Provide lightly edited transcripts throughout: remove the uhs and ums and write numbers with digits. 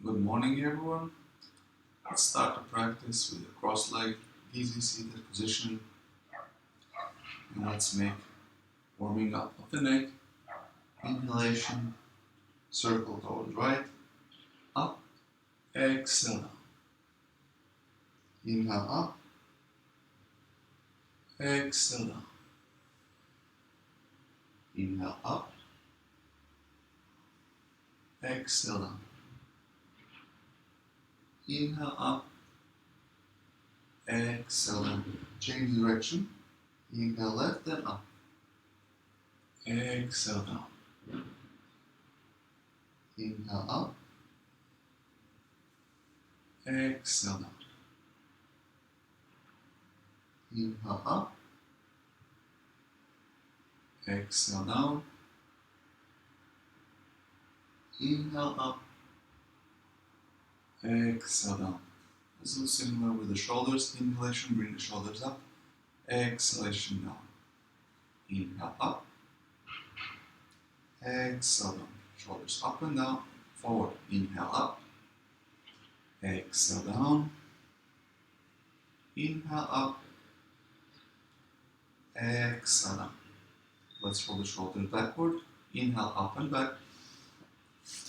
Good morning, everyone. Let's start the practice with a cross leg, easy seated position. And let's make warming up of the neck. Inhalation, circle towards right, up, exhale down. Inhale up, exhale down. Inhale up, exhale down. Inhale up, exhale down. Change direction. Inhale left and up. Exhale down. Inhale up, exhale down. Inhale up, exhale down. Inhale up, exhale down. This is similar with the shoulders. Inhalation, bring the shoulders up. Exhalation down. Inhale up, exhale down. Shoulders up and down, forward. Inhale up, exhale down. Inhale up, exhale down. Let's roll the shoulders backward. Inhale up and back.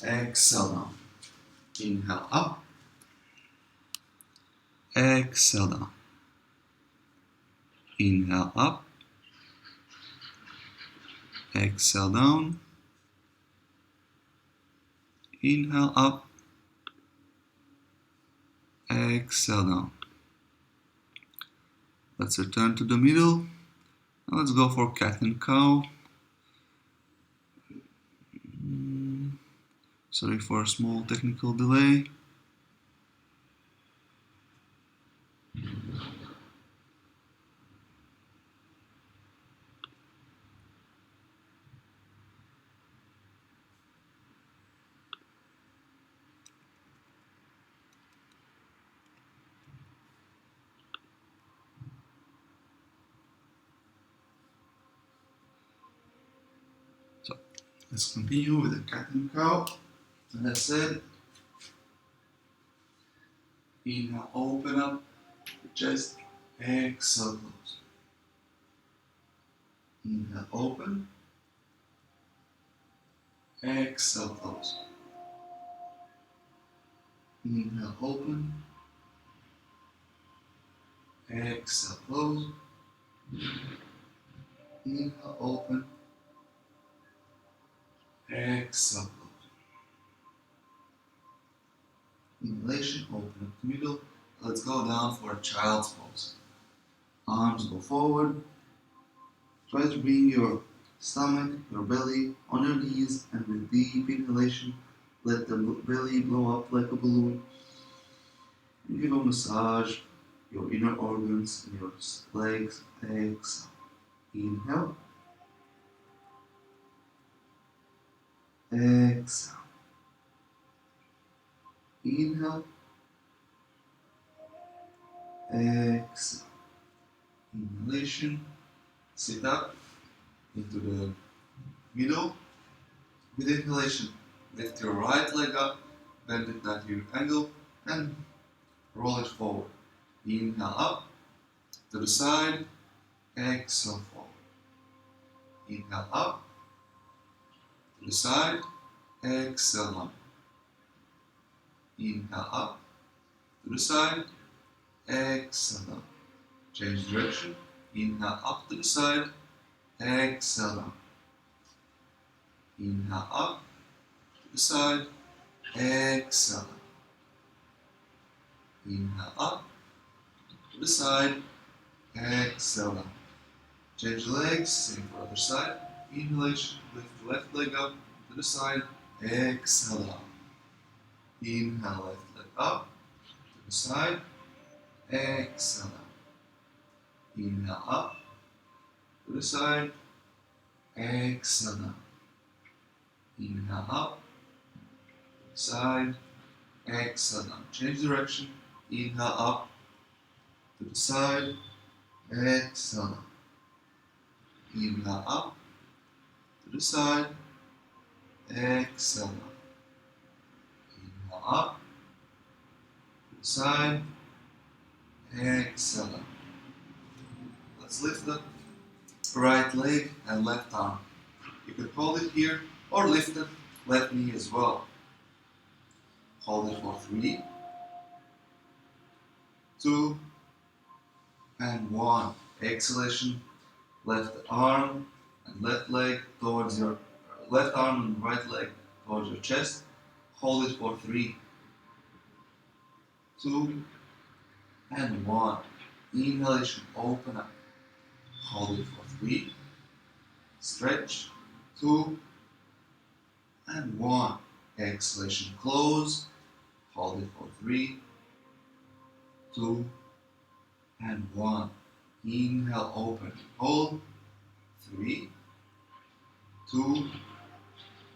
Exhale down. Inhale up, exhale down. Inhale up, exhale down. Inhale up, exhale down. Let's return to the middle. And let's go for cat and cow. Sorry for a small technical delay. So let's continue with the cat and cow. And I said, inhale, open up the chest, exhale, close. Inhale, open, exhale, close. Inhale, open, exhale, close. Inhale, open, exhale, close. Inhalation, open up the middle. Let's go down for a child's pose. Arms go forward. Try to bring your stomach, your belly on your knees, and with deep inhalation, let the belly blow up like a balloon. And give a massage your inner organs and your legs. Exhale. Inhale. Exhale. Inhale. Exhale. Inhalation. Sit up into the middle. With inhalation, lift your right leg up, bend it 90 angle, and roll it forward. Inhale up to the side, exhale forward. Inhale up to the side, exhale down. Inhale up to the side, exhale down. Change direction. Inhale up to the side, exhale down. Inhale up to the side, exhale down. Inhale up to the side, exhale down. Change the legs, same for other side. Inhalation, lift the left leg up to the side, exhale down. Inhale, left leg up to the side, exhale down. Inhale up to the side, exhale down. Inhale up to the side, exhale down. Change direction. Inhale up to the side, exhale down. Inhale up to the side, exhale down. Inhale up side, exhale up. Let's lift the right leg and left arm. You can hold it here or lift the left knee as well. Hold it for 3, 2, and 1. Exhalation, left arm and left leg towards your left arm and right leg towards your chest. Hold it for 3, 2, and 1. Inhalation, open up. Hold it for 3, stretch, 2, and 1. Exhalation, close. Hold it for 3, 2, and 1. Inhale, open. Hold. 3, 2,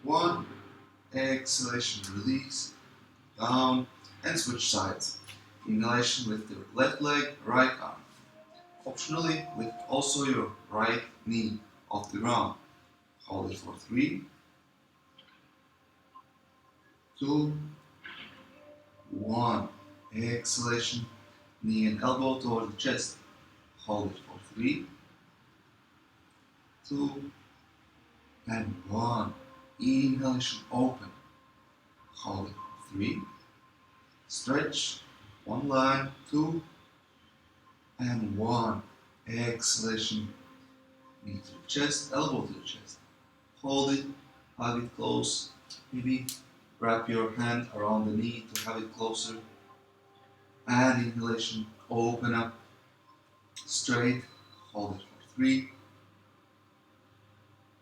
1. Exhalation, release. Down and switch sides. Inhalation, lift your left leg, right arm. Optionally, lift also your right knee off the ground. Hold it for 3, 2, 1. Exhalation, knee and elbow toward the chest. Hold it for 3, 2, and 1. Inhalation, open. Hold it for 3, stretch, 1 line, 2, and 1. Exhalation, knee to the chest, elbow to the chest. Hold it, hug it close. Maybe wrap your hand around the knee to have it closer. And inhalation, open up, straight. Hold it for 3,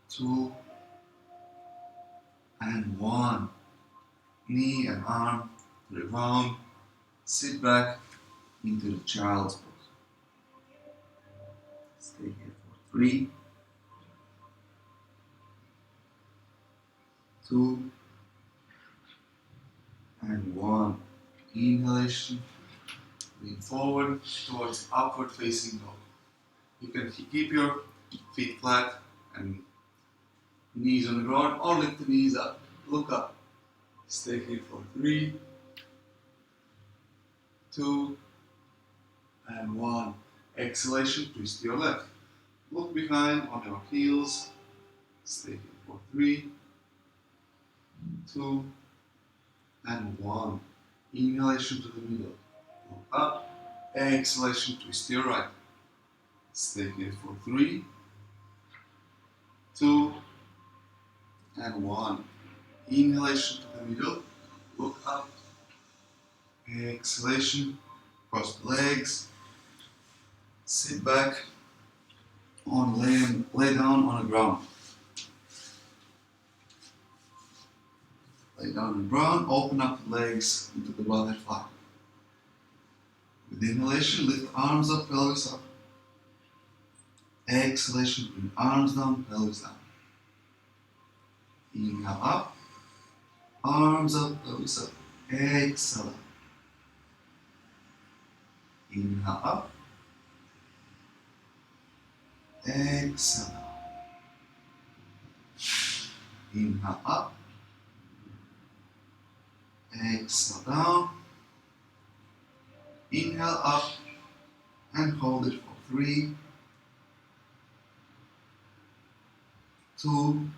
2, and 1. Knee and arm to the ground. Sit back into the child's pose. Stay here for 3, 2, and 1. Inhalation, lean forward towards upward facing dog. You can keep your feet flat and knees on the ground or lift the knees up. Look up. Stay here for 3, 2, and 1. Exhalation, twist to your left. Look behind on your heels. Stay here for 3, 2, and 1. Inhalation to the middle. Look up. Exhalation, twist to your right. Stay here for 3, 2, and 1. Inhalation to the middle. Look up. Exhalation. Cross the legs. Sit back. Lay down on the ground. Lay down on the ground. Open up the legs into the butterfly. With inhalation, lift arms up, pelvis up. Exhalation, bring arms down, pelvis down. Inhale up. Arms up, pelvis up. Exhale up. Inhale up. Exhale out. Inhale up. Exhale down. Inhale up and hold it for 3, 2,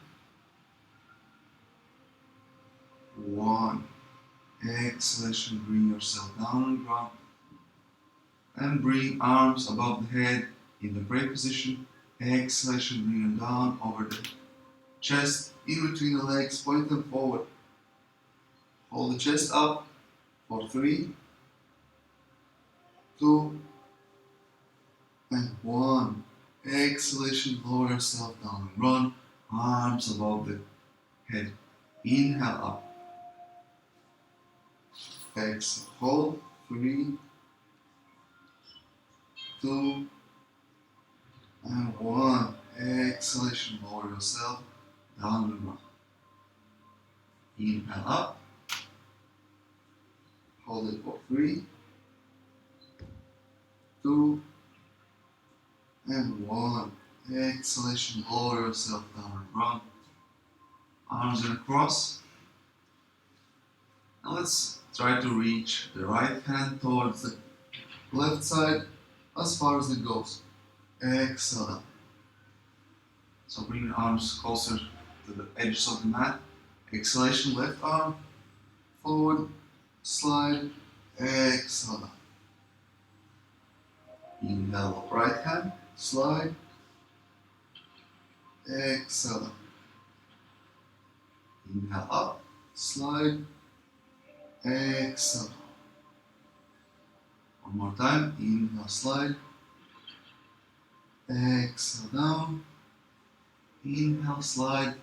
1. Exhalation, bring yourself down on the ground and bring arms above the head in the prayer position. Exhalation, bring them down over the chest, in between the legs, point them forward. Hold the chest up for 3, 2, and 1. Exhalation, lower yourself down and run, arms above the head. Inhale up. Exhale, hold, 3, 2, and 1. Exhalation, lower yourself down and run. Inhale up. Hold it for 3, 2, and 1. Exhalation, lower yourself down and run. Arms in a cross. Now let's Try to reach the right hand towards the left side as far as it goes. Exhale down. So bring your arms closer to the edges of the mat. Exhalation, left arm forward, slide, exhale down. Inhale, right hand, slide, exhale down. Inhale up, slide, exhale. One more time. Inhale, slide, exhale down. Inhale, slide,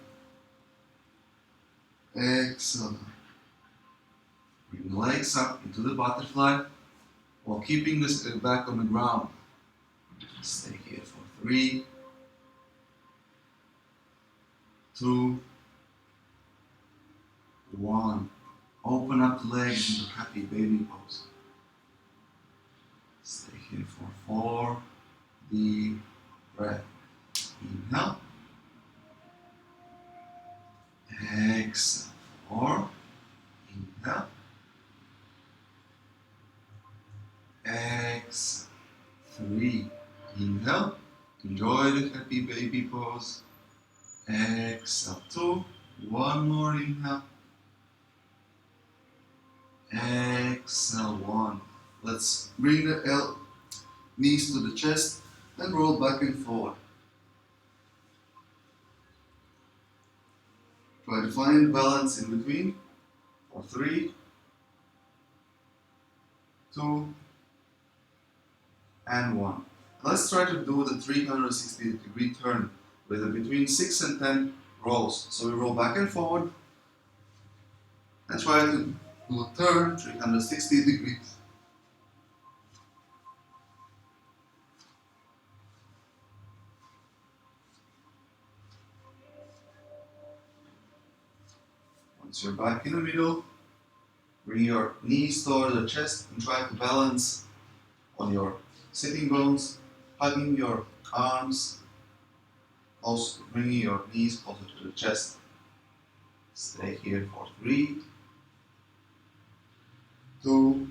exhale down. Bring the legs up into the butterfly while keeping this back on the ground. Stay here for 3, 2, 1. Open up the legs into happy baby pose. Stay here for 4 deep breaths. Inhale. Exhale. 4. Inhale. Exhale. 3. Inhale. Enjoy the happy baby pose. Exhale. 2. One more inhale. Exhale. 1. Let's bring the knees to the chest and roll back and forward. Try to find balance in between for 3, 2, and 1. Let's try to do the 360-degree turn with between 6 and 10 rolls. So we roll back and forward and try to do a turn 360 degrees. Once you're back in the middle, bring your knees toward the chest and try to balance on your sitting bones, hugging your arms, also bringing your knees closer to the chest. Stay here for 3, 2,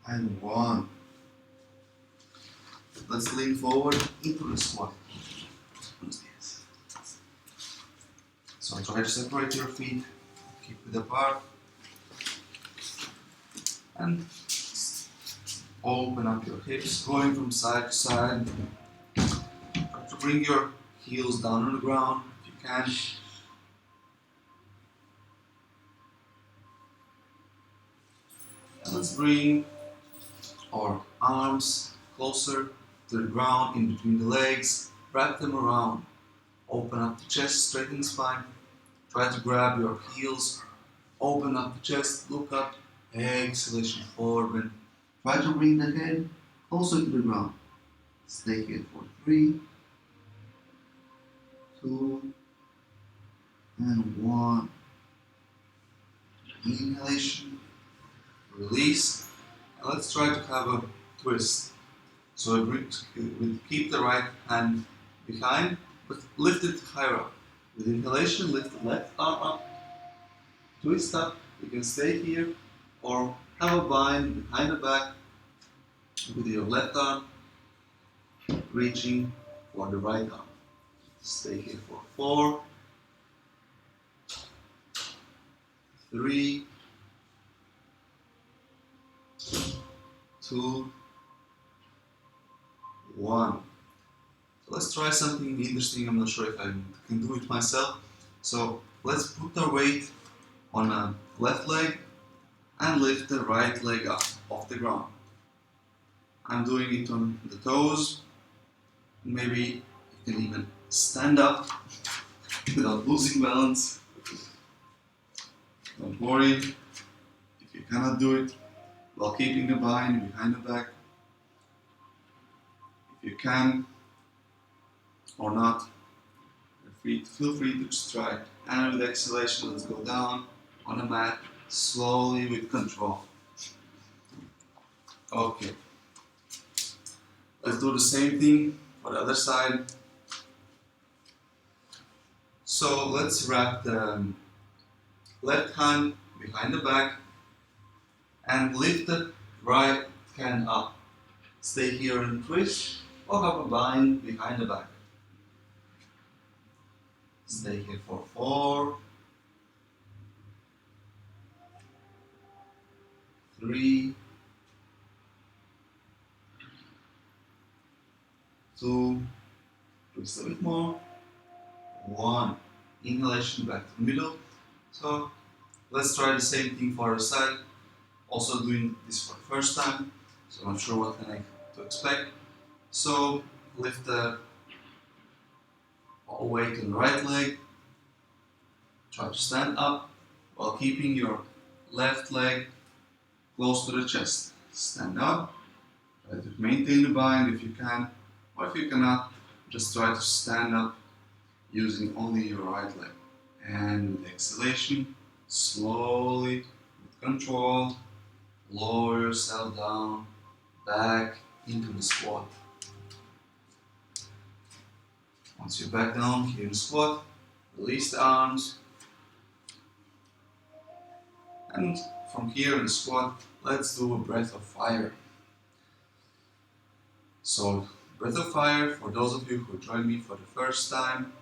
and 1. Let's lean forward into the squat. So try to separate your feet, keep it apart, and open up your hips, going from side to side. Try to bring your heels down on the ground if you can. And let's bring our arms closer to the ground, in between the legs, wrap them around. Open up the chest, straighten the spine. Try to grab your heels, open up the chest, look up, exhalation forward. Try to bring the head closer to the ground. Stay here for 3, 2, and 1. Inhalation, release. And let's try to have a twist. So we keep the right hand behind, but lift it higher up. With inhalation, lift the left arm up, twist up. You can stay here or have a bind behind the back with your left arm reaching for the right arm. Stay here for 4, 3, 2, 1. So let's try something interesting. I'm not sure if I can do it myself. So let's put our weight on a left leg and lift the right leg up off the ground. I'm doing it on the toes. Maybe you can even stand up without losing balance. Don't worry if you cannot do it while keeping the bind behind the back. If you can or not, feel free to just try it. And with exhalation, let's go down on the mat slowly with control. Okay. Let's do the same thing for the other side. So let's wrap the left hand behind the back, and lift the right hand up. Stay here and twist, or have a bind behind the back. Stay here for 4, 3, 2, twist a bit more, 1. Inhalation back to the middle. So let's try the same thing for the side. Also doing this for the first time, so I'm not sure what to expect. So lift the all weight in the right leg. Try to stand up while keeping your left leg close to the chest. Stand up. Try to maintain the bind if you can, or if you cannot, just try to stand up using only your right leg. And with exhalation, slowly, with control, lower yourself down, back into the squat. Once you're back down here in squat, release the arms. And from here in the squat, let's do a breath of fire. So, breath of fire, for those of you who joined me for the first time,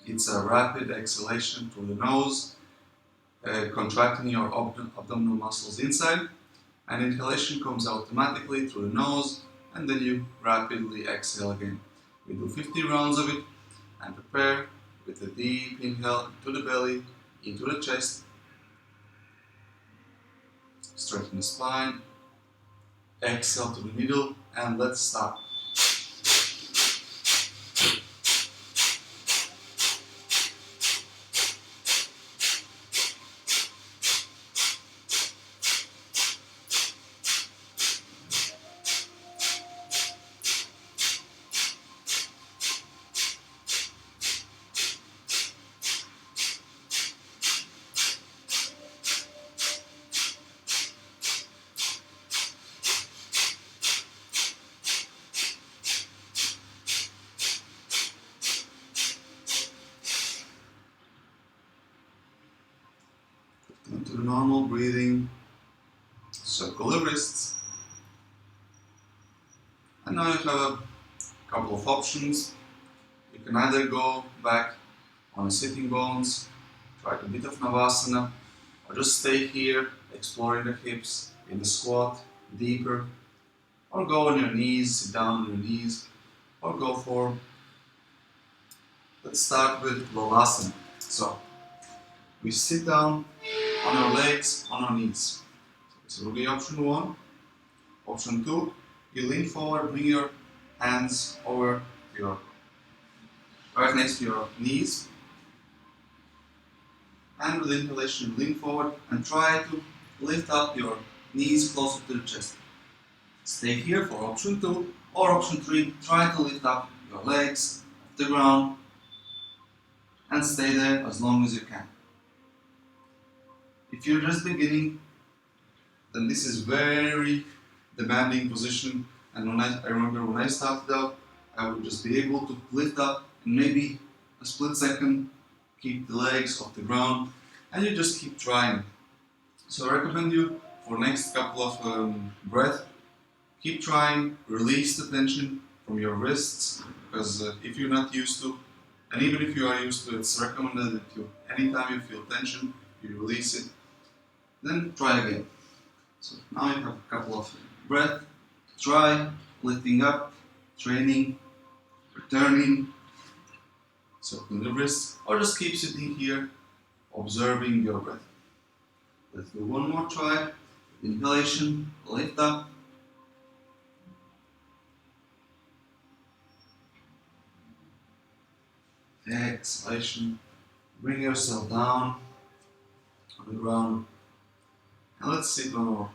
it's a rapid exhalation through the nose, contracting your abdominal muscles inside, and inhalation comes automatically through the nose, and then you rapidly exhale again. We do 50 rounds of it, and prepare with a deep inhale to the belly, into the chest, straighten the spine, exhale to the middle, and let's start. Into the normal breathing, circle the wrists, and now you have a couple of options. You can either go back on the sitting bones, try a bit of Navasana, or just stay here exploring the hips in the squat deeper, or go on your knees, sit down on your knees, or go for, let's start with Lolasana. So we sit down on our legs, on our knees. This will be option 1. Option 2, you lean forward, bring your hands over your, right next to your knees. And with inhalation, lean forward and try to lift up your knees closer to the chest. Stay here for option 2, or option 3, try to lift up your legs off the ground and stay there as long as you can. If you're just beginning, then this is very demanding position, and I remember when I started out, I would just be able to lift up and maybe a split second keep the legs off the ground, and you just keep trying. So I recommend you for next couple of breaths, keep trying, release the tension from your wrists, because if you're not used to, and even if you are used to, it's recommended that you, anytime you feel tension, you release it. Then try again. So now you have a couple of breaths. Try lifting up, training, returning, circling the wrists, or just keep sitting here, observing your breath. Let's do one more try. Inhalation, lift up. Exhalation, bring yourself down on the ground. And let's sit on our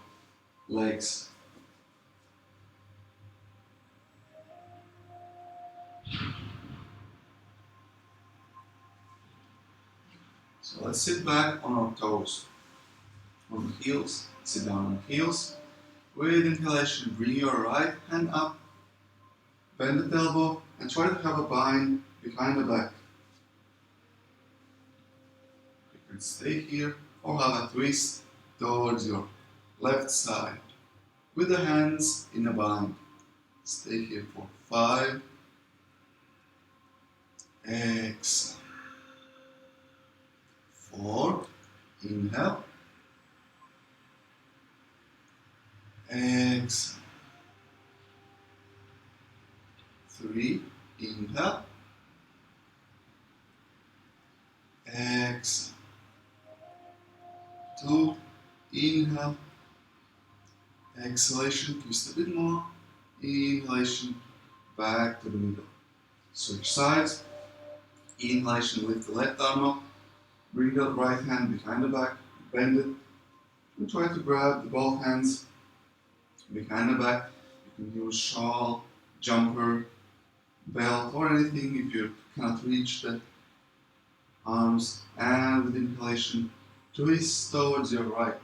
legs. So let's sit back on our toes, on the heels, sit down on the heels. With inhalation, bring your right hand up, bend the elbow, and try to have a bind behind the back. You can stay here or have a twist towards your left side with the hands in a bind. Stay here for 5. Exhale. 4. Inhale. Exhale. 3. Inhale. Exhale. 2. Inhale. Exhalation, twist a bit more. Inhalation, back to the middle. Switch sides. Inhalation, lift the left arm up. Bring the right hand behind the back. Bend it. And try to grab the both hands behind the back. You can use shawl, jumper, belt, or anything if you cannot reach the arms. And with inhalation, twist towards your right.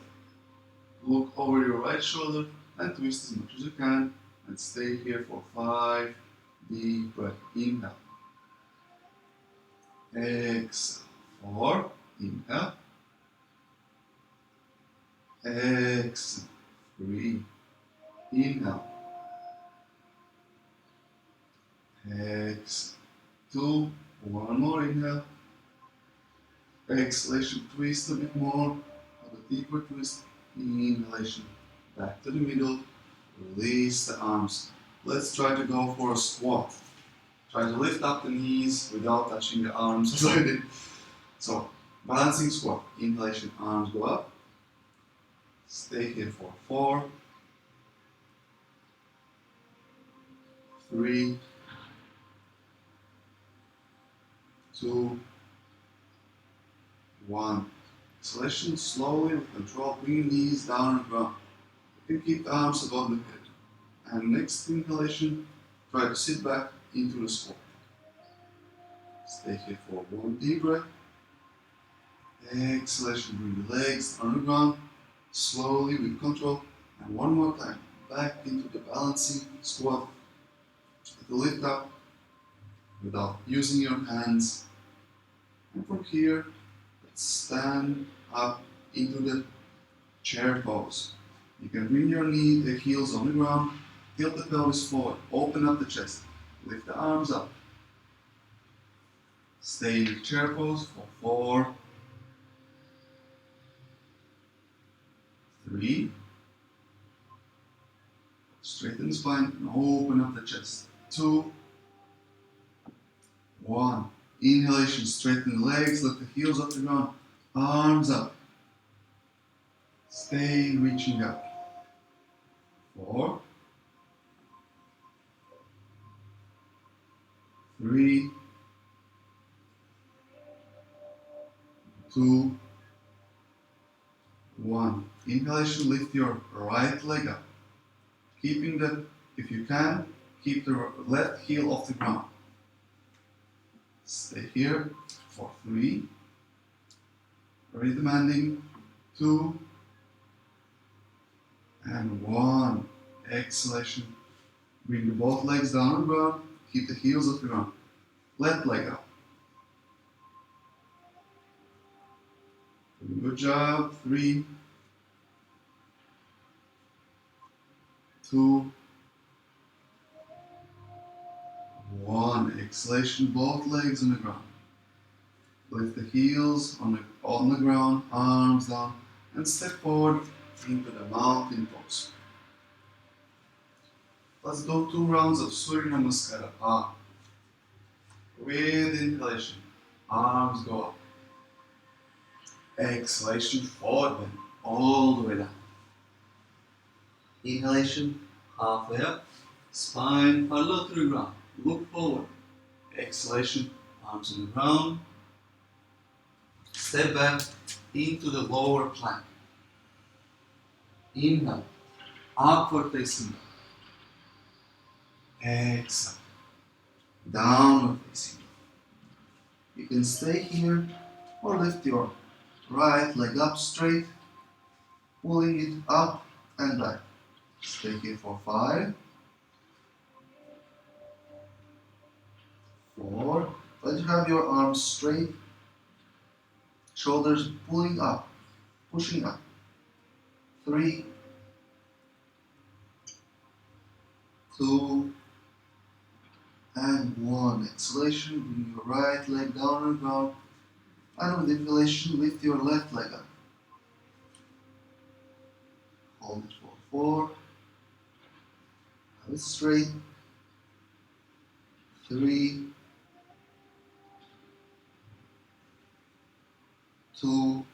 Look over your right shoulder and twist as much as you can. And stay here for 5 deep breaths. Inhale. Exhale. 4. Inhale. Exhale. 3. Inhale. Exhale. 2. One more inhale. Exhalation, twist a bit more. Have a deeper twist. Inhalation, back to the middle. Release the arms. Let's try to go for a squat. Try to lift up the knees without touching the arms as I did. So, balancing squat. Inhalation, arms go up. Stay here for 4, 3, 2, 1. Exhalation, slowly with control, bring knees down on the ground. You can keep the arms above the head. And next inhalation, try to sit back into the squat. Stay here for 1 deep breath. Exhalation, bring the legs on the ground, slowly with control. And one more time, back into the balancing squat. To lift up without using your hands. And from here, let's stand up into the chair pose. You can bring your the heels on the ground, tilt the pelvis forward, open up the chest, lift the arms up. Stay in the chair pose for 4, 3, straighten the spine and open up the chest. 2, 1. Inhalation, straighten the legs, lift the heels off the ground, arms up. Stay reaching up. 4, 3, 2, 1. Inhalation, lift your right leg up. Keeping the, if you can, keep the left heel off the ground. Stay here for 3. Very demanding. 2, and 1. Exhalation. Bring both legs down on the ground. Keep the heels off the ground. Left leg up. Good job. 3, 2, 1. Exhalation. Both legs on the ground. Lift the heels on the ground. Arms down. And step forward into the mountain pose. Let's do 2 rounds of Surya Namaskara. Up. With inhalation, arms go up. Exhalation, forward bend, all the way down. Inhalation, halfway up, spine parallel to the ground. Look forward. Exhalation, arms on the ground. Step back into the lower plank. Inhale, upward facing dog. Exhale, downward facing dog. You can stay here or lift your right leg up straight, pulling it up and back. Stay here for 5, 4. Let you have your arms straight, shoulders pulling up. pushing up. 3, 2, and 1. Exhalation, bring your right leg down on the ground. And with inhalation, lift your left leg up. Hold it for 4. Have it straight. 3, 2,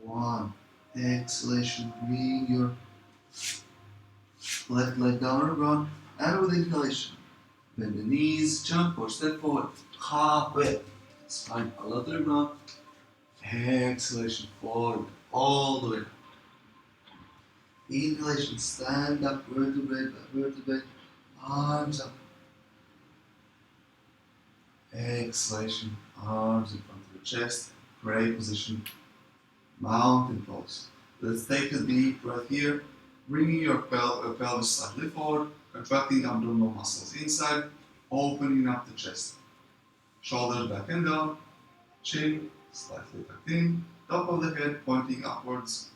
1. Exhalation, bring your left leg down on the ground. And with inhalation, bend the knees, jump or step forward. Halfway. Spine parallel to the ground. Exhalation, forward. All the way. Inhalation, stand up, vertebrae by vertebrae. Arms up. Exhalation, arms in front of the chest. Pray position. Mountain pose. Let's take a deep breath here. Bringing your pelvis slightly forward, contracting abdominal muscles inside, opening up the chest. Shoulders back and down, chin slightly tucked in, top of the head pointing upwards.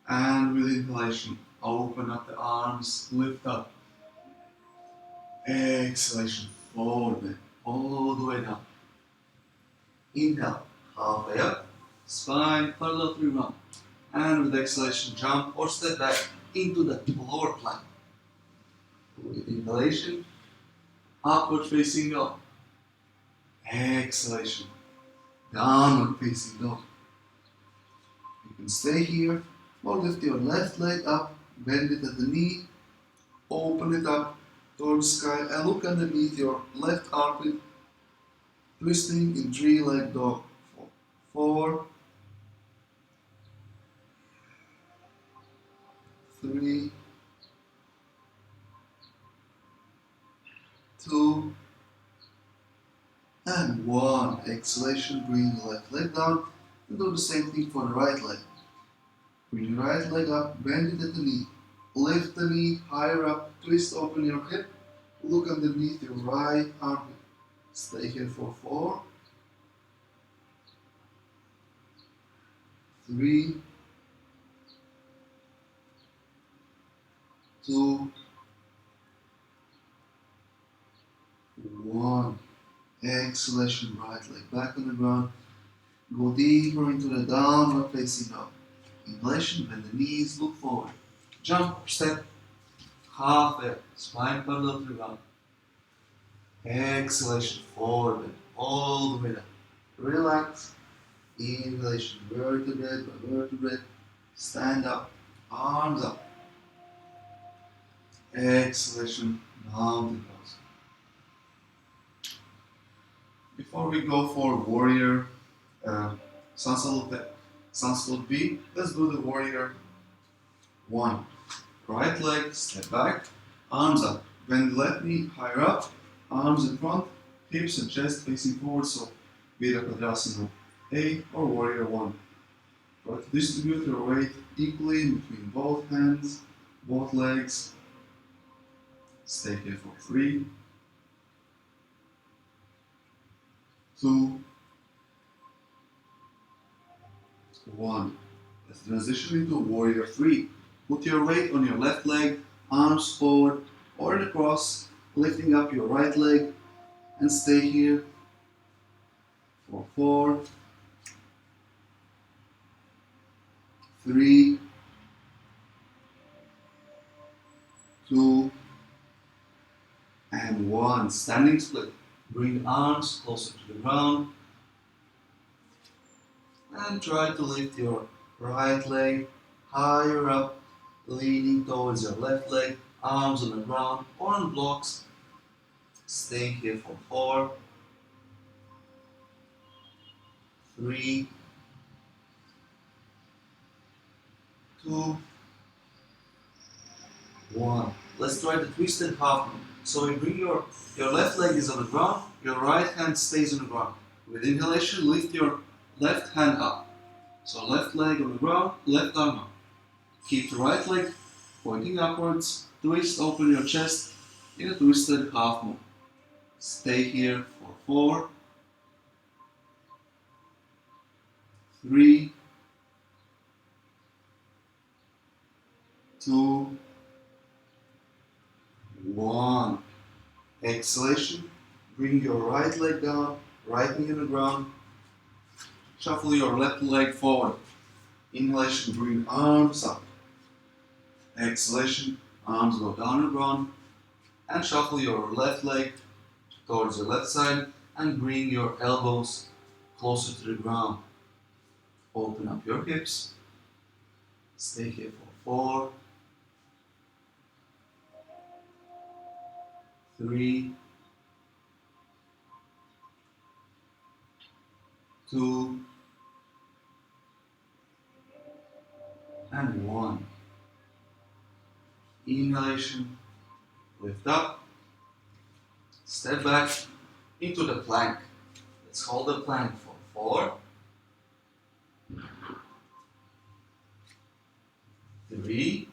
And with inhalation, open up the arms, lift up. Exhalation, forward, all the way down. Inhale, halfway up, spine parallel to the ground. And with exhalation, jump or step back into the lower plank. With inhalation, upward facing dog. Exhalation, downward facing dog. You can stay here or lift your left leg up, bend it at the knee, open it up towards the sky and look underneath your left armpit, twisting in 3-leg dog. 4, 3, 2, and 1. Exhalation, bring the left leg down and do the same thing for the right leg. Bring your right leg up, bend it at the knee, lift the knee higher up, twist open your hip, look underneath your right armpit. Stay here for 4, 3, 2, 1. Exhalation, right leg back on the ground. Go deeper into the downward facing dog. Inhalation, bend the knees, look forward. Jump or step, halfway, spine parallel to the ground. Exhalation, forward bend, all the way down. Relax. Inhalation, vertebrae by vertebrae. Stand up, arms up. Exhalation, mountain pose. Before we go for warrior sun salute B, let's do the warrior 1. Right leg, step back, arms up. Bend the left knee higher up, arms in front, hips and chest facing forward, so Virabhadrasana A or warrior 1. Try to distribute your weight equally in between both hands, both legs. Stay here for 3, 2, 1. Let's transition into warrior 3. Put your weight on your left leg, arms forward or in a cross, lifting up your right leg and stay here for 4, 3, 2, and 1. Standing split. Bring arms closer to the ground and try to lift your right leg higher up, leaning towards your left leg, arms on the ground or on blocks. Stay here for 4, 3, 2, 1. Let's try the twisted half moon. So we bring your left leg is on the ground, your right hand stays on the ground. With inhalation, lift your left hand up. So left leg on the ground, left arm up. Keep the right leg pointing upwards, twist open your chest in a twisted half moon. Stay here for 4, 3, 2, 1. Exhalation. Bring your right leg down, right knee on the ground. Shuffle your left leg forward. Inhalation, bring arms up. Exhalation, arms go down on the ground. And shuffle your left leg towards the left side and bring your elbows closer to the ground. Open up your hips. Stay here for 4, 3, 2, and 1. Inhalation, lift up, step back into the plank. Let's hold the plank for 4, 3,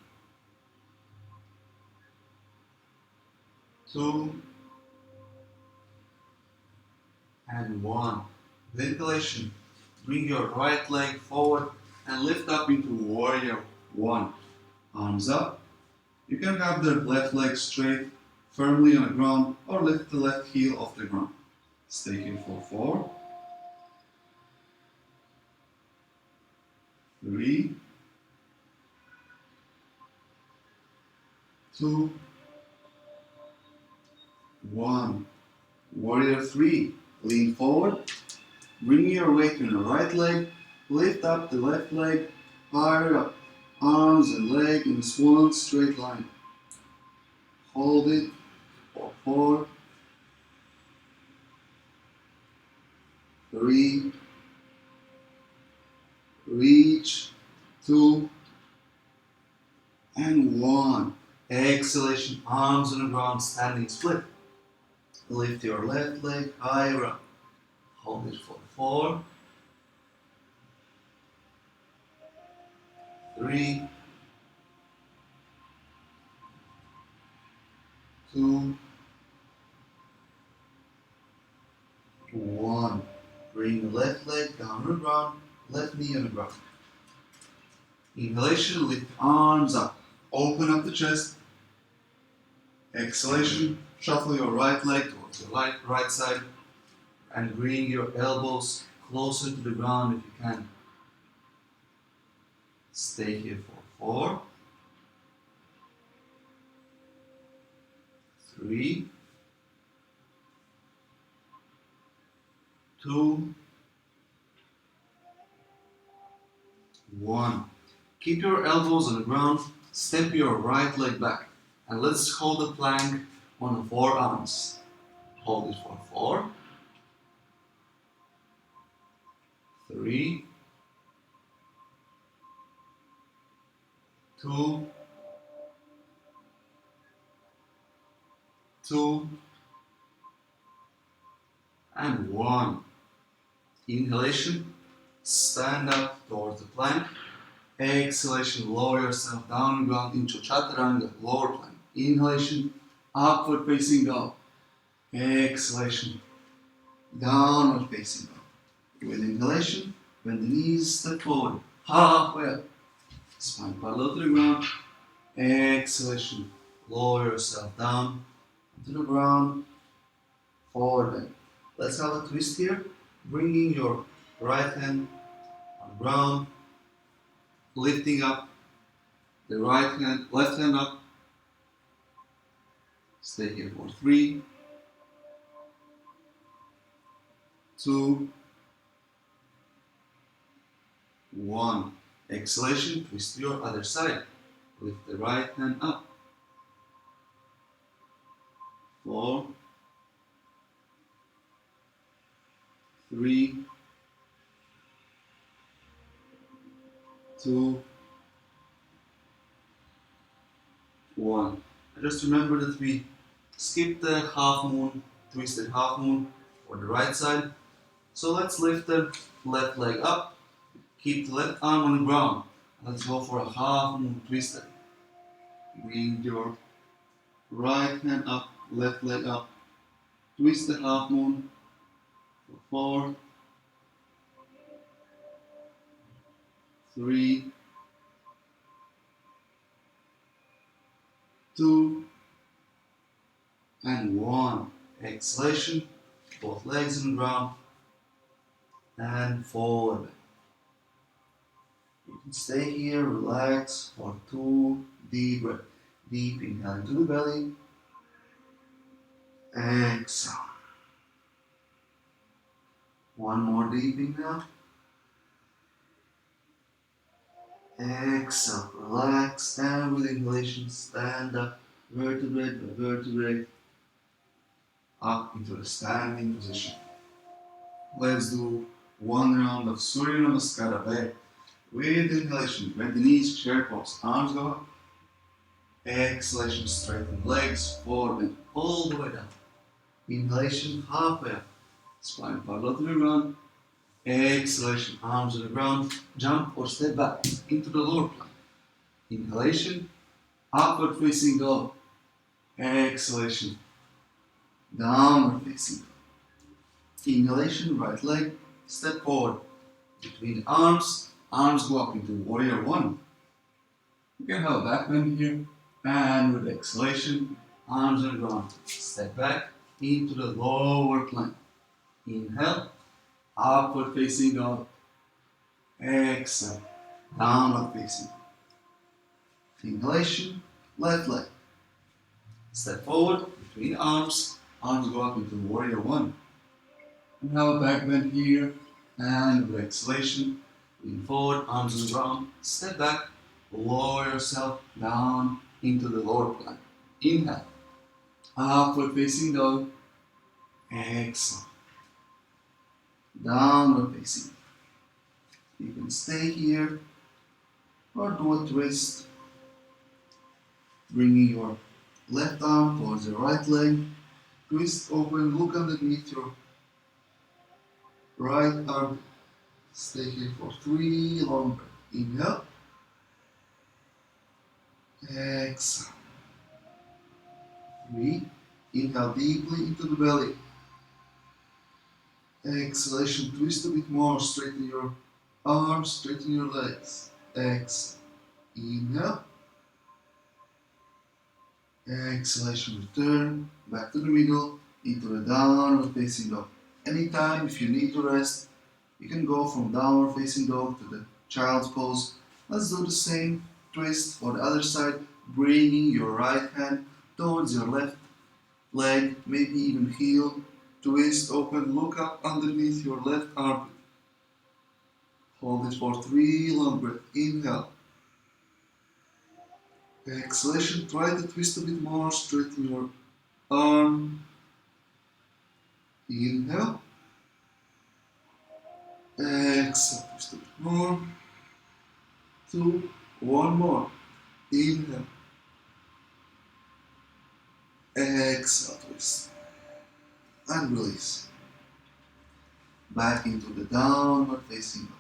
2, and 1. Ventilation. Bring your right leg forward and lift up into warrior 1. Arms up. You can have the left leg straight, firmly on the ground, or lift the left heel off the ground. Stay here for 4, 3, 2, 1. Warrior 3. Lean forward. Bring your weight on the right leg. Lift up the left leg higher up. Arms and leg in one straight line. Hold it for 4, 3, reach, 2, and 1. Exhalation, arms on the ground, standing split. Lift your left leg higher up. Hold it for 4, 3, 2, 1. Bring the left leg down on the ground, left knee on the ground. Inhalation, lift arms up. Open up the chest. Exhalation, shuffle your right leg towards your right side and bring your elbows closer to the ground if you can. Stay here for 4, 3, 2, 1. Keep your elbows on the ground, step your right leg back, and let's hold the plank on the forearms. Hold it for 4, 3, 2, 2, and 1. Inhalation, stand up towards the plank. Exhalation, lower yourself down on the ground into chaturanga, lower plank. Inhalation, upward facing dog. Exhalation, downward facing dog. With inhalation, bend the knees, step forward, halfway up. Spine parallel to the ground. Exhalation, lower yourself down to the ground, forward bend. Let's have a twist here, bringing your right hand on the ground, lifting up the left hand up. Stay here for 3, 2, 1. Exhalation, twist to your other side. Lift the right hand up. 4, 3, 2, 1. Just remember that we skipped the half moon, twisted half moon for the right side. So let's lift the left leg up. Keep the left arm on the ground. Let's go for a half moon twisted. Bring your right hand up, left leg up. Twist the half moon for 4, 3, 2, and 1. Exhalation, both legs on the ground, and forward. You can stay here, relax for 2 deep breaths. Deep inhale into the belly. Exhale. One more deep inhale. Exhale. Relax, and with inhalation, stand up, vertebrae by vertebrae, up into the standing position. Let's do one round of Surya Namaskara back. With inhalation, bend the knees, chair pose, arms go up. Exhalation, straighten legs, forward and all the way down. Inhalation, halfway up. Spine parallel to the ground. Exhalation, arms on the ground. Jump or step back into the lower plank. Inhalation, upward facing dog. Exhalation, downward facing dog. Inhalation, right leg, step forward. Between arms, arms go up into warrior one. You can have a back bend here. And with exhalation, arms on the ground. Step back into the lower plank. Inhale, upward facing dog. Exhale, downward facing dog. Inhalation, left leg. Step forward between arms. Arms go up into warrior one. And have a back bend here. And with exhalation, lean forward, arms on the ground. Step back, lower yourself down into the lower plank. Inhale, upward facing dog. Exhale, downward facing. You can stay here or do a twist, bringing your left arm towards your right leg. Twist open, look underneath your right arm. Stay here for 3 long breaths. Inhale, exhale. 3. Inhale deeply into the belly. Exhalation, twist a bit more, straighten your arms, straighten your legs. Exhale. Inhale. Exhalation, return back to the middle into a downward facing dog. Anytime if you need to rest, you can go from downward facing dog to the child's pose. Let's do the same twist for the other side, bringing your right hand towards your left leg, maybe even heel. Twist open, look up underneath your left armpit. Hold it for 3 long breaths. Inhale. Exhalation, try to twist a bit more, straighten your arm. Inhale. Exhale, twist a bit more. 2, 1 more. Inhale. Exhale, twist. And release. Back into the downward facing dog.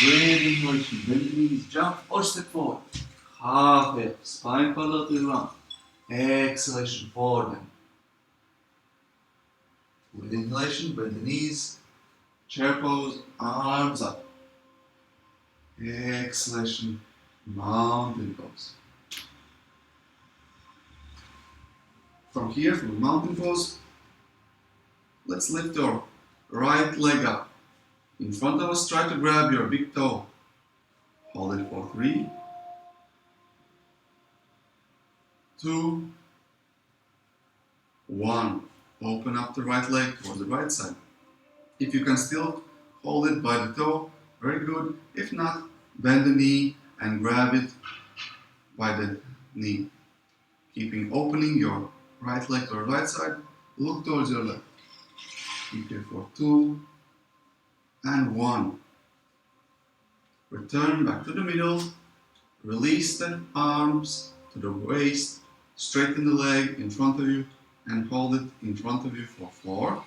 Breathe inhalation, bend the knees, jump or step forward. Halfway up, spine parallel to the ground. Exhalation, forward bend. With inhalation, bend the knees, chair pose, arms up. Exhalation, mountain pose. From here, from the mountain pose, let's lift your right leg up. In front of us, try to grab your big toe. Hold it for 3, 2, 1. Open up the right leg towards the right side. If you can still hold it by the toe, very good. If not, bend the knee and grab it by the knee. Keeping opening your right leg to the right side, look towards your left. Keep here for 2 and 1. Return back to the middle. Release the arms to the waist. Straighten the leg in front of you and hold it in front of you for 4.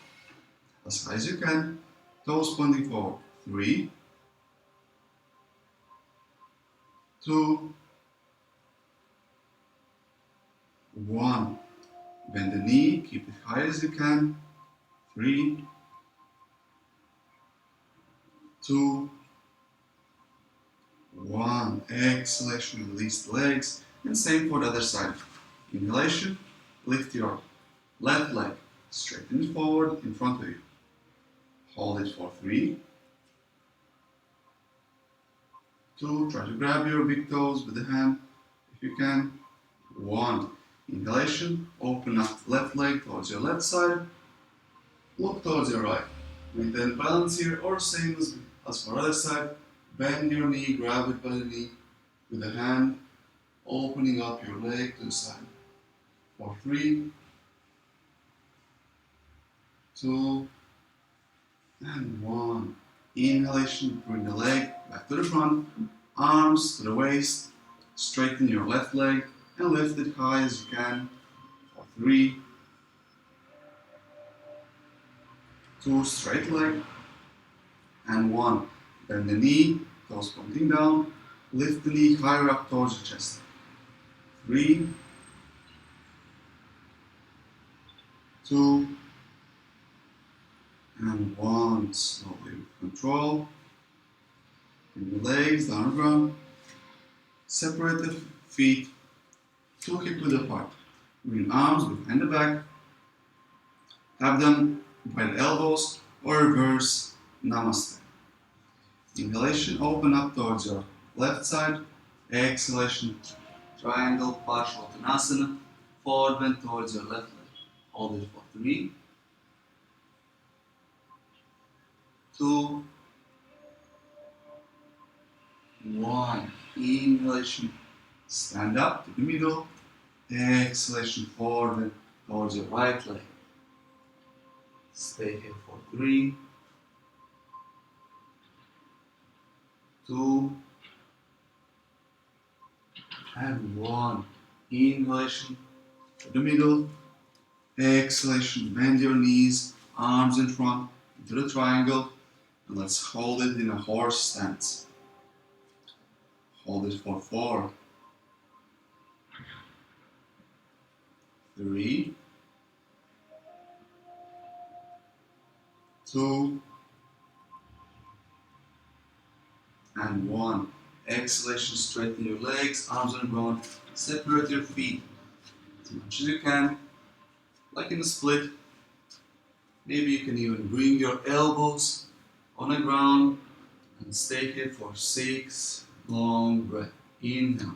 As high as you can. Toes pointing forward. 3, 2, 1. Bend the knee, keep it high as you can. 3, 2, 1. Exhalation, release the legs. And same for the other side. Inhalation, lift your left leg. Straighten it forward in front of you. Hold it for 3. 2. Try to grab your big toes with the hand if you can. 1. Inhalation, open up the left leg towards your left side. Look towards your right. Maintain balance here, or same as for other side. Bend your knee, grab it by the knee with the hand, opening up your leg to the side. For 3, 2, and 1. Inhalation, bring the leg back to the front, arms to the waist, straighten your left leg and lift it high as you can. For 3, 2, straight leg, and 1. Bend the knee, toes pointing down, lift the knee higher up towards the chest. 3, 2, and 1. Slowly with control. Bring the legs down the ground. Separate the feet 2 hip width apart. Bring arms behind the back. Have them by the elbows or reverse namaste. Inhalation, open up towards your left side. Exhalation, triangle, Parsvottanasana. Forward bend towards your left leg. Hold it for 3, 2, 1. Inhalation, stand up to the middle. Exhalation, forward bend towards your right leg. Stay here for 3, 2, and 1. Inhalation to the middle. Exhalation, bend your knees, arms in front, into the triangle, and let's hold it in a horse stance. Hold it for 4, 3, 2, and 1. Exhalation, straighten your legs, arms on the ground, separate your feet as much as you can, like in a split. Maybe you can even bring your elbows on the ground and stay here for 6 long breaths. Inhale.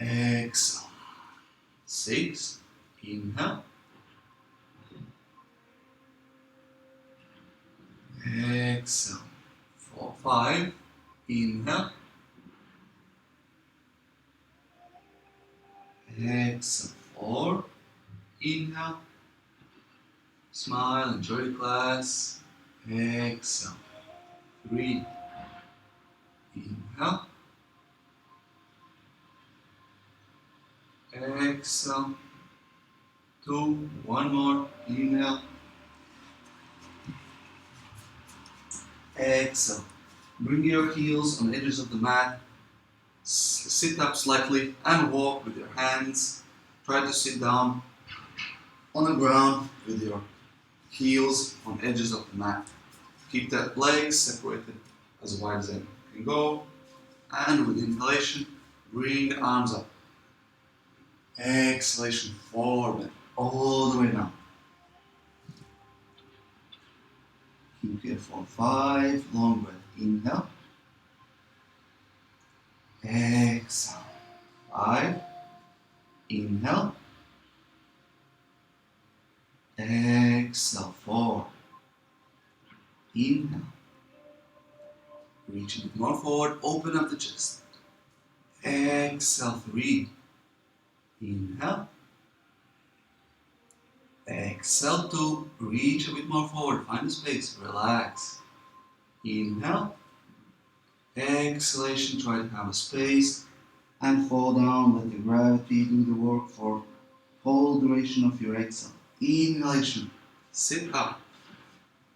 Exhale. 6. Inhale. Exhale. 4, 5. Inhale. Exhale. 4. Inhale. Smile, enjoy the class. Exhale. 3. Inhale. Exhale. 2. One more. Inhale. Exhale. Bring your heels on the edges of the mat. Sit up slightly and walk with your hands. Try to sit down on the ground with your heels on edges of the mat. Keep the legs separated as wide as they can go. And with inhalation, bring the arms up. Exhalation, forward, all the way down. Keep here for 5 long breaths. Inhale. Exhale. 5. Inhale. Exhale. 4. Inhale. Reach a bit more forward. Open up the chest. Exhale. 3. Inhale. Exhale. 2. Reach a bit more forward. Find the space. Relax. Inhale. Exhalation. Try to have a space and fall down. Let the gravity do the work for whole duration of your exhale. Inhalation. Sit up.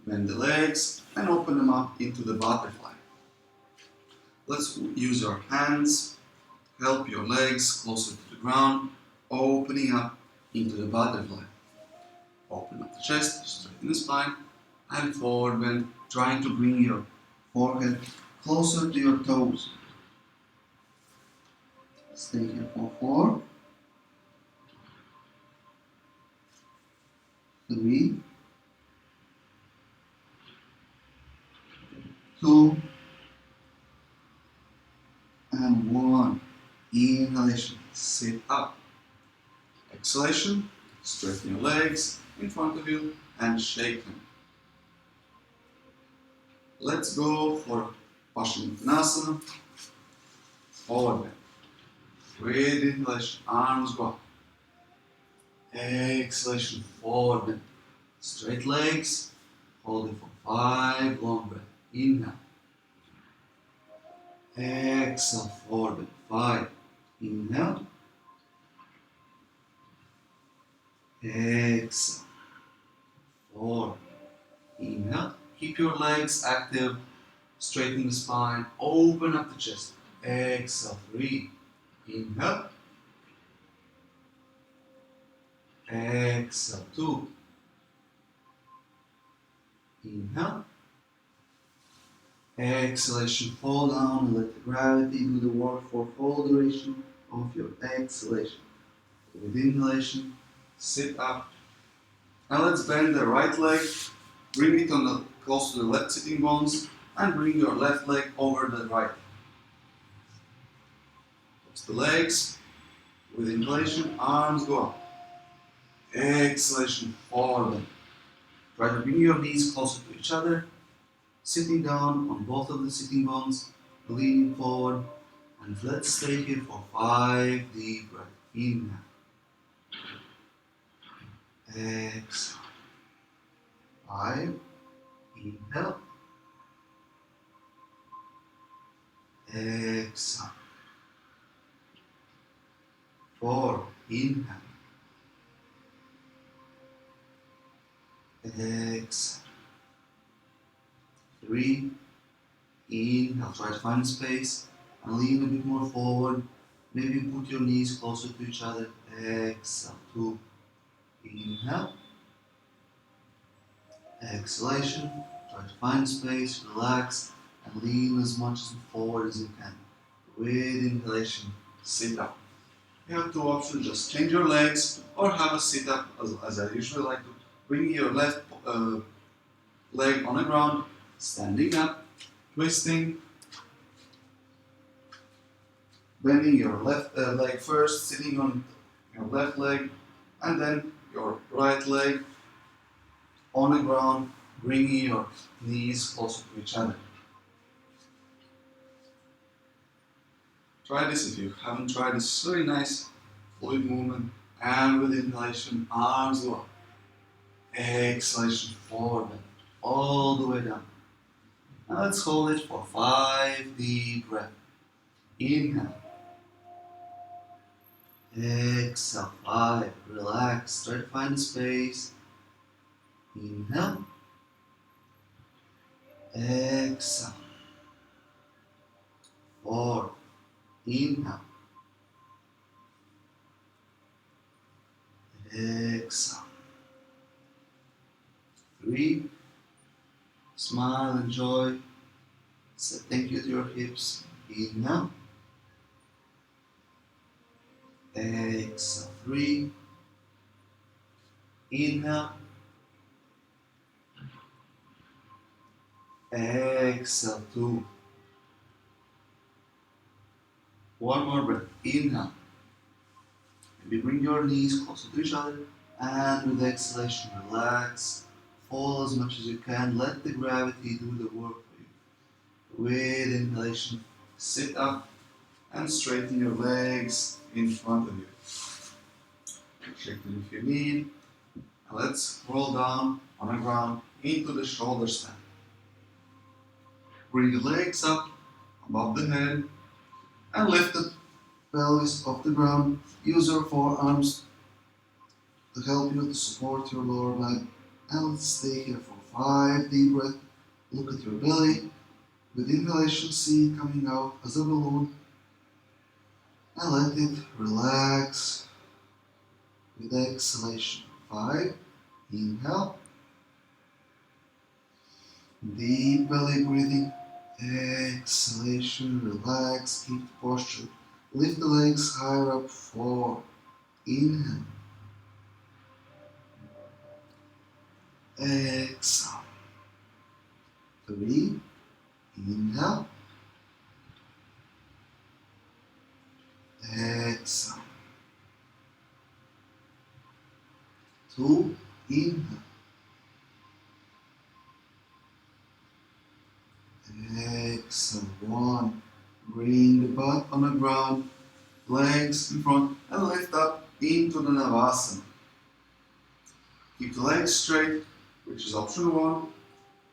Bend the legs and open them up into the butterfly. Let's use our hands. Help your legs closer to the ground. Opening up into the butterfly. Open up the chest, straighten the spine, and forward bend, trying to bring your forehead closer to your toes. Stay here for 4, 3, 2, and 1. Inhalation, sit up. Exhalation, straighten your legs in front of you and shake them. Let's go for Paschimottanasana. Forward bend. With inhalation, arms go up. Exhalation, forward bend. Straight legs, hold it for 5 long breaths. Inhale. Exhale, forward bend. 5. Inhale. Exhale. 4. Inhale. Keep your legs active. Straighten the spine. Open up the chest. Exhale. 3. Inhale. Exhale. 2. Inhale. Exhalation. Fall down and let the gravity do the work for full duration of your exhalation. With inhalation, sit up. Now let's bend the right leg. Bring it close to the left sitting bones and bring your left leg over the right. Touch the legs. With inhalation, arms go up. Exhalation, forward bend. Try to bring your knees closer to each other. Sitting down on both of the sitting bones, leaning forward, and let's stay here for 5 deep breaths. Inhale. Exhale. 5. Inhale. Exhale. 4. Inhale. Exhale. 3. Inhale. Try to find space and lean a bit more forward. Maybe put your knees closer to each other. Exhale. 2. Inhale. Exhalation. Try to find space, relax, and lean as much forward as you can. With inhalation, sit up. You have 2 options, just change your legs or have a sit up as I usually like to. Bring your left leg on the ground, standing up, twisting, bending your left leg first, sitting on your left leg, and then your right leg on the ground, bringing your knees closer to each other. Try this if you haven't tried this. Very nice fluid movement. And with inhalation, arms go up. Exhalation, forward bend, all the way down. Now let's hold it for 5 deep breaths. Inhale. Exhale. 5. Relax. Try to find space. Inhale. Exhale. 4. Inhale. Exhale. 3. Smile, enjoy. Say thank you to your hips. Inhale. Exhale. 3. Inhale. Exhale. 2. One more breath. Inhale. Maybe bring your knees closer to each other. And with exhalation, relax. Fall as much as you can. Let the gravity do the work for you. With inhalation, sit up and straighten your legs in front of you. Shake them if you need. And let's roll down on the ground into the shoulder stand. Bring the legs up above the head and lift the pelvis off the ground. Use your forearms to help you to support your lower back. And let's stay here for 5 deep breaths. Look at your belly. With inhalation, see it coming out as a balloon. And let it relax. With exhalation, 5. Inhale. Deep belly breathing. Exhalation, relax, keep the posture. Lift the legs higher up, 4. Inhale. Exhale. 3. Inhale. Exhale. 2. Inhale. Exhale. 1. Bring the butt on the ground, legs in front, and lift up into the Navasana. Keep the legs straight, which is option 1.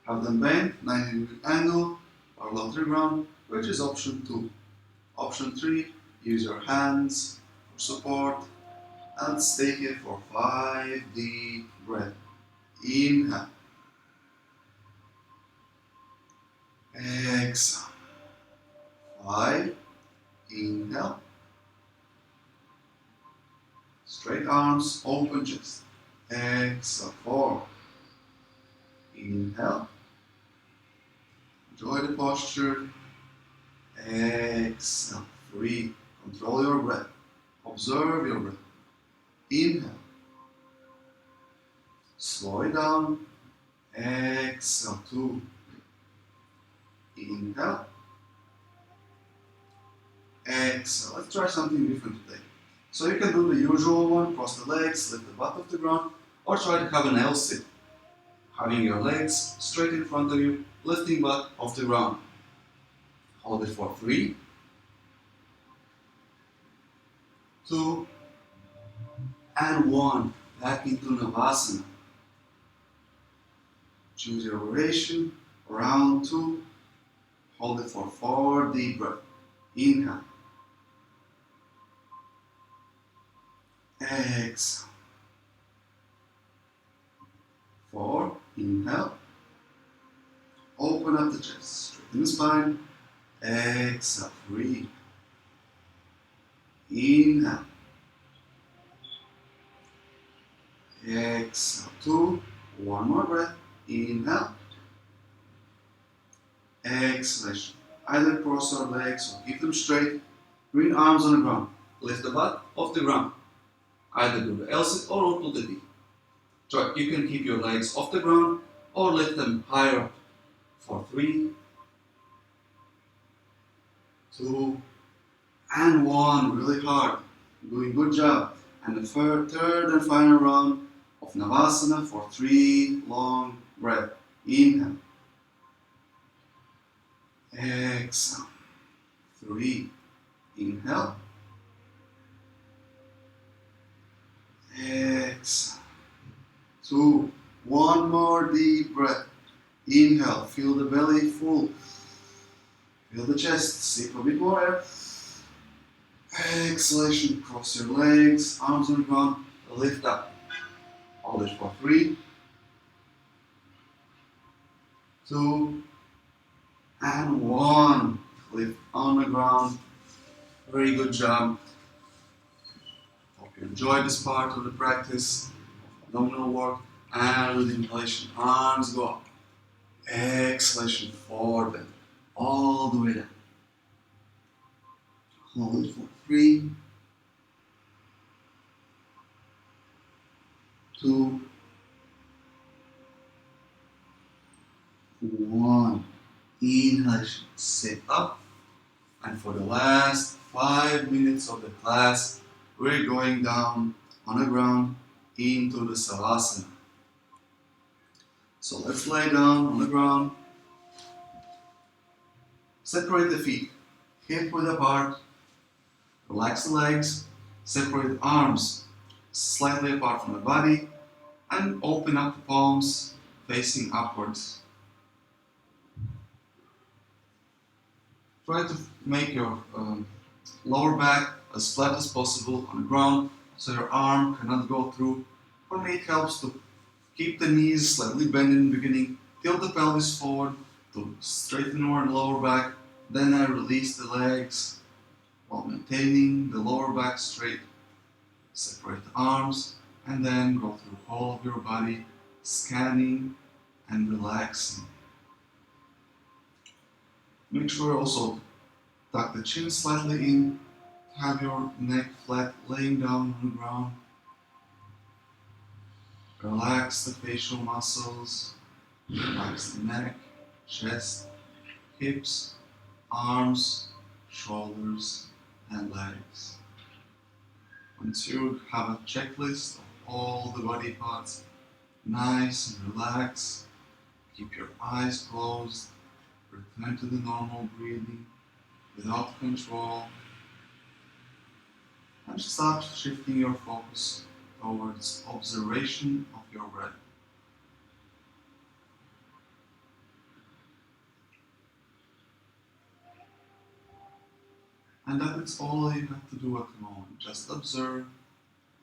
Have them bent, 90-degree angle, parallel to the ground, which is option 2. Option 3, use your hands for support, and stay here for 5 deep breaths. Inhale. Exhale. 5. Inhale. Straight arms, open chest. Exhale. 4. Inhale. Enjoy the posture. Exhale. 3. Control your breath. Observe your breath. Inhale. Slow it down. Exhale. 2. Inhale. Exhale. Let's try something different today. So you can do the usual one, cross the legs, lift the butt off the ground, or try to have an L sit. Having your legs straight in front of you, lifting butt off the ground. Hold it for 3, 2, and 1. Back into Navasana. Choose your variation. Round 2. Hold it for 4 deep breaths. Inhale. Exhale. 4. Inhale. Open up the chest. Straighten the spine. Exhale. 3. Inhale. Exhale. 2. One more breath. Inhale. Exhalation. Either cross our legs or keep them straight. Bring arms on the ground. Lift the butt off the ground. Either do the L sit or roll to the D. So you can keep your legs off the ground or lift them higher up for 3, 2, and 1. Really hard. Doing good job. And the third and final round of Navasana for 3 long breaths. Inhale. Exhale. 3. Inhale. Exhale. 2. One more deep breath. Inhale. Feel the belly full. Feel the chest. Sip a bit more air. Exhalation. Cross your legs. Arms on the ground. Lift up. Hold it for 3, 2, and 1. Lift on the ground. Very good job. Hope you enjoyed this part of the practice. Abdominal work and with inhalation. Arms go up. Exhalation forward bend. All the way down. Hold it for 3, 2, 1. Inhalation. Sit up. And for the last 5 minutes of the class, we're going down on the ground into the Savasana. So let's lay down on the ground. Separate the feet, hip width apart. Relax the legs. Separate the arms slightly apart from the body and open up the palms facing upwards. Try to make your lower back as flat as possible on the ground so your arm cannot go through. For me it helps to keep the knees slightly bent in the beginning, tilt the pelvis forward to straighten our lower back, then I release the legs while maintaining the lower back straight. Separate the arms and then go through the whole of your body, scanning and relaxing. Make sure also to tuck the chin slightly in, have your neck flat, laying down on the ground. Relax the facial muscles, relax the neck, chest, hips, arms, shoulders, and legs. Once you have a checklist of all the body parts, nice and relaxed, keep your eyes closed, return to the normal breathing without control, and start shifting your focus towards observation of your breath. And that is all you have to do at the moment. Just observe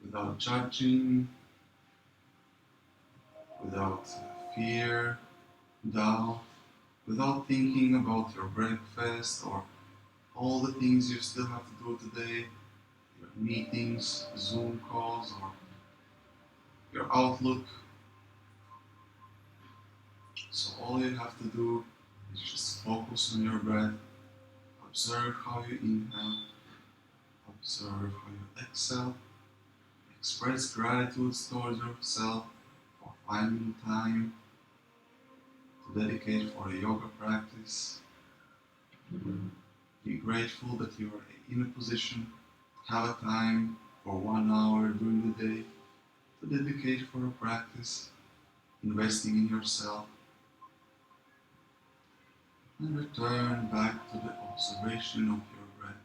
without judging, without fear, doubt, without thinking about your breakfast or all the things you still have to do today, your meetings, Zoom calls, or your Outlook. So all you have to do is just focus on your breath, observe how you inhale, observe how you exhale, express gratitude towards yourself for finding time to dedicate for a yoga practice. Be grateful that you are in a position to have a time for 1 hour during the day to dedicate for a practice, investing in yourself, and return back to the observation of your breath.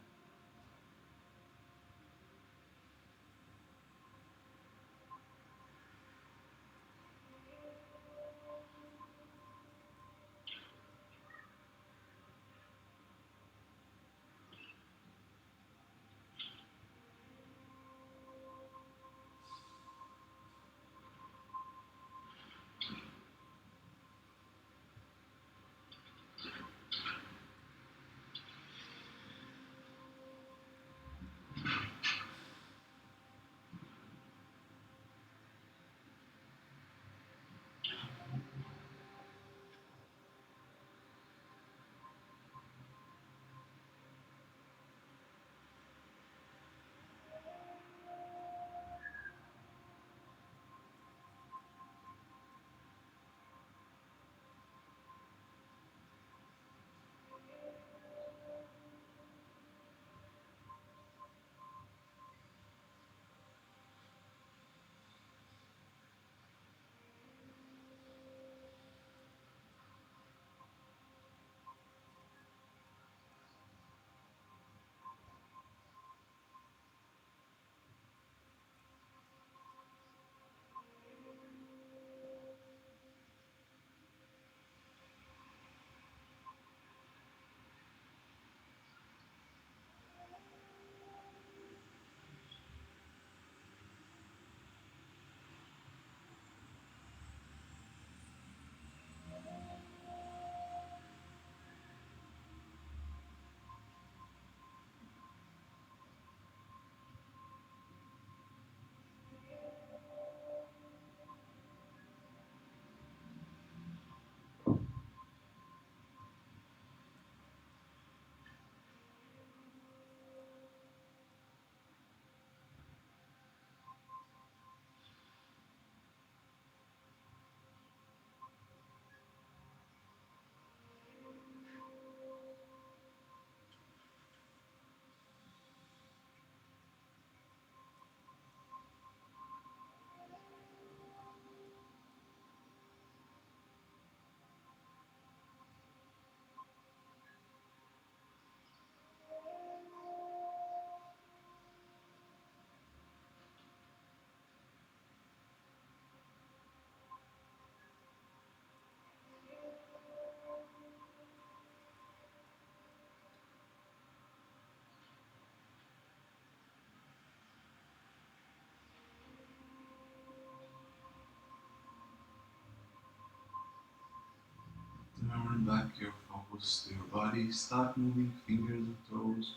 Turn back your focus to your body. Start moving fingers and toes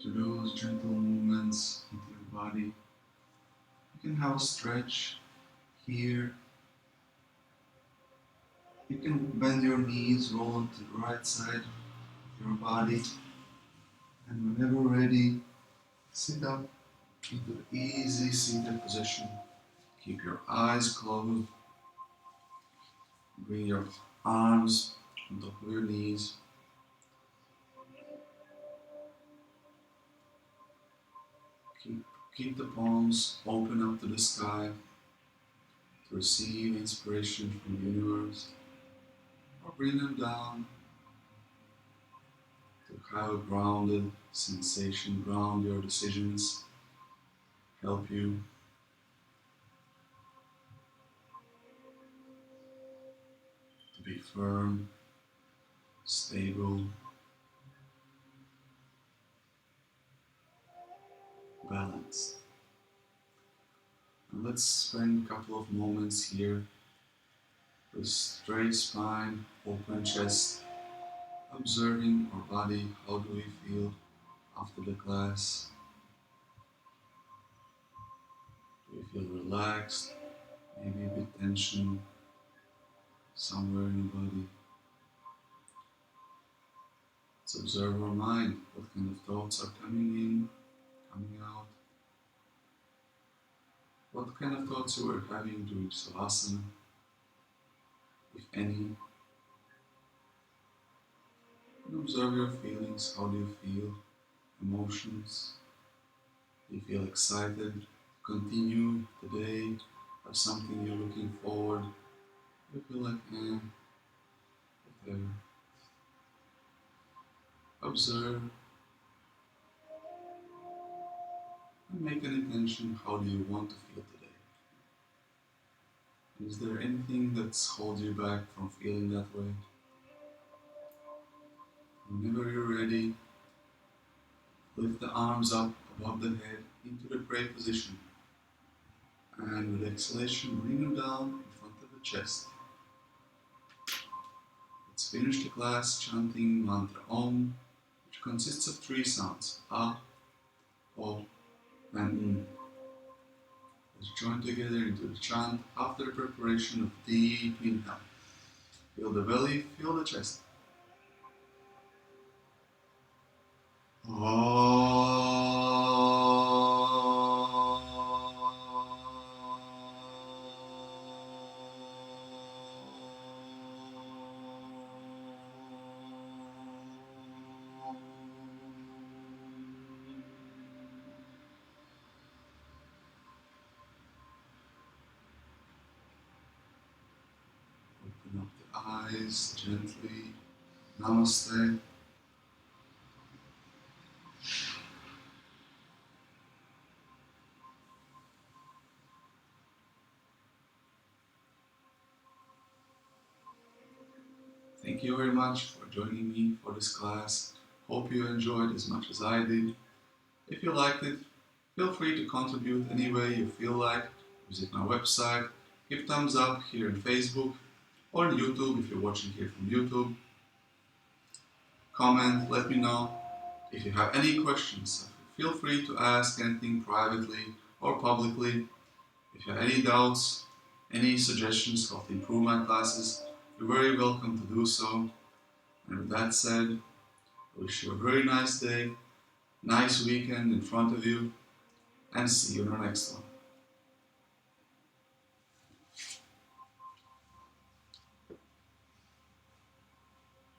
to those gentle movements into your body. You can have a stretch here, You can bend your knees, roll onto the right side of your body, and whenever ready, sit up into the easy seated position. Keep your eyes closed. Bring your arms on top of your knees. Keep the palms open up to the sky to receive inspiration from the universe, or bring them down to have a grounded sensation. Ground your decisions, help you to be firm, stable, balanced. And let's spend a couple of moments here with straight spine, open chest, observing our body. How do we feel after the class? Do we feel relaxed? Maybe a bit tension somewhere in the body. Let's observe our mind. What kind of thoughts are coming in, coming out? What kind of thoughts you were having during Savasana, if any? And observe your feelings. How do you feel? Emotions? Do you feel excited to continue the day? Or something you're looking forward? Do you feel like, whatever? Observe and make an intention. How do you want to feel today? And is there anything that's holding you back from feeling that way? Whenever you're ready, lift the arms up above the head into the pray position. And with exhalation, bring them down in front of the chest. Let's finish the class chanting mantra Om, which consists of 3 sounds: A, O, and N. Let's join together into the chant after the preparation of deep inhale. Feel the belly, feel the chest. Open up the eyes gently. Namaste. Thank you very much for joining me for this class. Hope you enjoyed as much as I did. If you liked it, feel free to contribute any way you feel like. Visit my website, give thumbs up here on Facebook or on YouTube if you're watching here from YouTube. Comment, let me know. If you have any questions, feel free to ask anything privately or publicly. If you have any doubts, any suggestions how to improve my classes, you're very welcome to do so. And with that said, I wish you a very nice day, nice weekend in front of you, and see you in the next one.